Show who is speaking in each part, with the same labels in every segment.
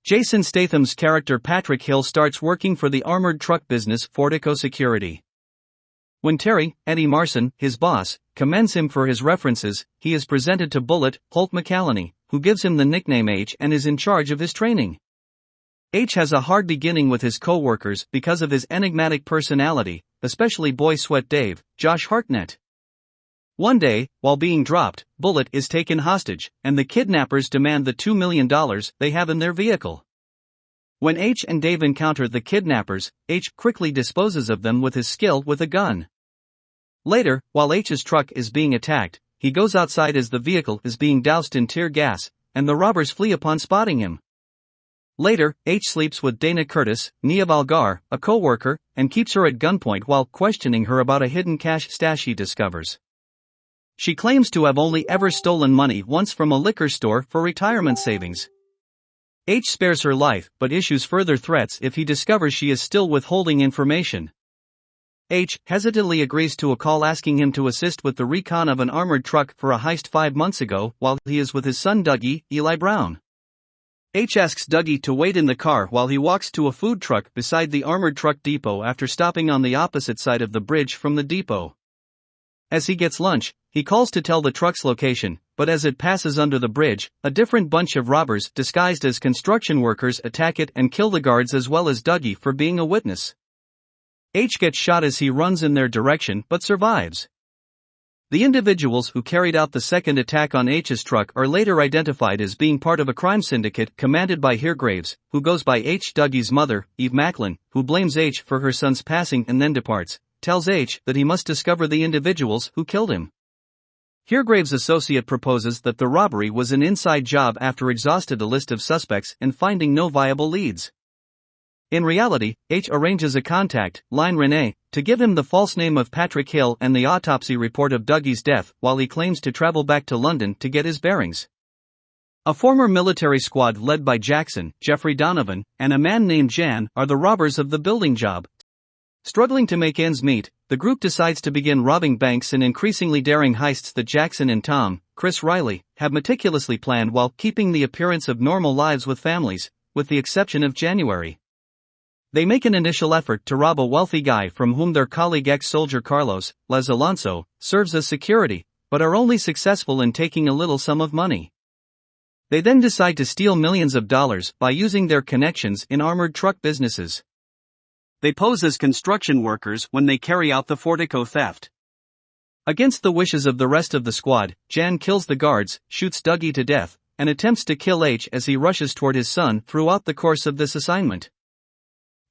Speaker 1: Jason Statham's character Patrick Hill starts working for the armored truck business Fortico Security. When Terry, Eddie Marson, his boss, commends him for his references, he is presented to Bullet, Holt McCallany, who gives him the nickname H and is in charge of his training. H has a hard beginning with his co-workers because of his enigmatic personality, especially Boy Sweat Dave, Josh Hartnett. One day, while being dropped, Bullet is taken hostage, and the kidnappers demand the $2 million they have in their vehicle. When H and Dave encounter the kidnappers, H quickly disposes of them with his skill with a gun. Later, while H's truck is being attacked, he goes outside as the vehicle is being doused in tear gas, and the robbers flee upon spotting him. Later, H sleeps with Dana Curtis, Nia Valgar, a co-worker, and keeps her at gunpoint while questioning her about a hidden cash stash he discovers. She claims to have only ever stolen money once from a liquor store for retirement savings. H spares her life but issues further threats if he discovers she is still withholding information. H hesitantly agrees to a call asking him to assist with the recon of an armored truck for a heist 5 months ago while he is with his son Dougie, Eli Brown. H asks Dougie to wait in the car while he walks to a food truck beside the armored truck depot after stopping on the opposite side of the bridge from the depot. As he gets lunch, he calls to tell the truck's location, but as it passes under the bridge, a different bunch of robbers disguised as construction workers attack it and kill the guards as well as Dougie for being a witness. H gets shot as he runs in their direction but survives. The individuals who carried out the second attack on H's truck are later identified as being part of a crime syndicate commanded by Graves, who goes by H. Dougie's mother, Eve Macklin, who blames H for her son's passing and then departs, tells H that he must discover the individuals who killed him. Graves' associate proposes that the robbery was an inside job after exhausted a list of suspects and finding no viable leads. In reality, H arranges a contact, Line Renee, to give him the false name of Patrick Hill and the autopsy report of Dougie's death while he claims to travel back to London to get his bearings. A former military squad led by Jackson, Jeffrey Donovan, and a man named Jan are the robbers of the building job. Struggling to make ends meet, the group decides to begin robbing banks in increasingly daring heists that Jackson and Tom, Chris Riley, have meticulously planned while keeping the appearance of normal lives with families, with the exception of January. They make an initial effort to rob a wealthy guy from whom their colleague ex-soldier Carlos, Les Alonso, serves as security, but are only successful in taking a little sum of money. They then decide to steal millions of dollars by using their connections in armored truck businesses. They pose as construction workers when they carry out the Fortico theft. Against the wishes of the rest of the squad, Jan kills the guards, shoots Dougie to death, and attempts to kill H as he rushes toward his son throughout the course of this assignment.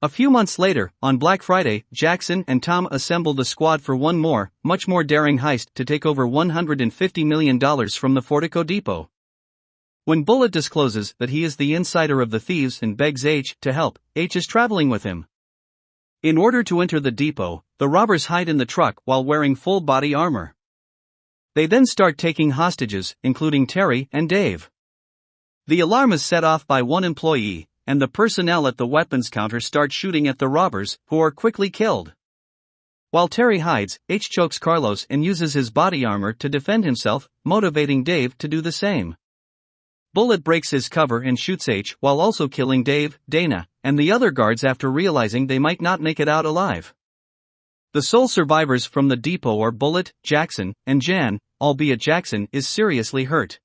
Speaker 1: A few months later, on Black Friday, Jackson and Tom assemble the squad for one more, much more daring heist to take over $150 million from the Fortico depot. When Bullet discloses that he is the insider of the thieves and begs H to help, H is traveling with him. In order to enter the depot, the robbers hide in the truck while wearing full body armor. They then start taking hostages, including Terry and Dave. The alarm is set off by one employee, and the personnel at the weapons counter start shooting at the robbers, who are quickly killed. While Terry hides, H chokes Carlos and uses his body armor to defend himself, motivating Dave to do the same. Bullet breaks his cover and shoots H while also killing Dave, Dana, and the other guards after realizing they might not make it out alive. The sole survivors from the depot are Bullet, Jackson, and Jan, albeit Jackson is seriously hurt.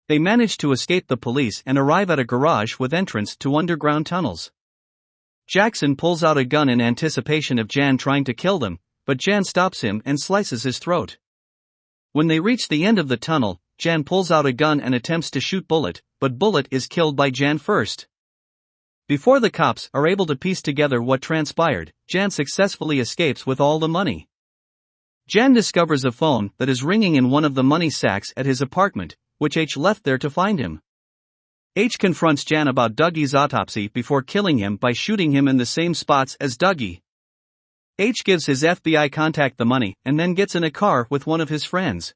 Speaker 1: They manage to escape the police and arrive at a garage with entrance to underground tunnels. Jackson pulls out a gun in anticipation of Jan trying to kill them, but Jan stops him and slices his throat. When they reach the end of the tunnel, Jan pulls out a gun and attempts to shoot Bullet, but Bullet is killed by Jan first. Before the cops are able to piece together what transpired, Jan successfully escapes with all the money. Jan discovers a phone that is ringing in one of the money sacks at his apartment, which H left there to find him. H confronts Jan about Dougie's autopsy before killing him by shooting him in the same spots as Dougie. H gives his FBI contact the money and then gets in a car with one of his friends.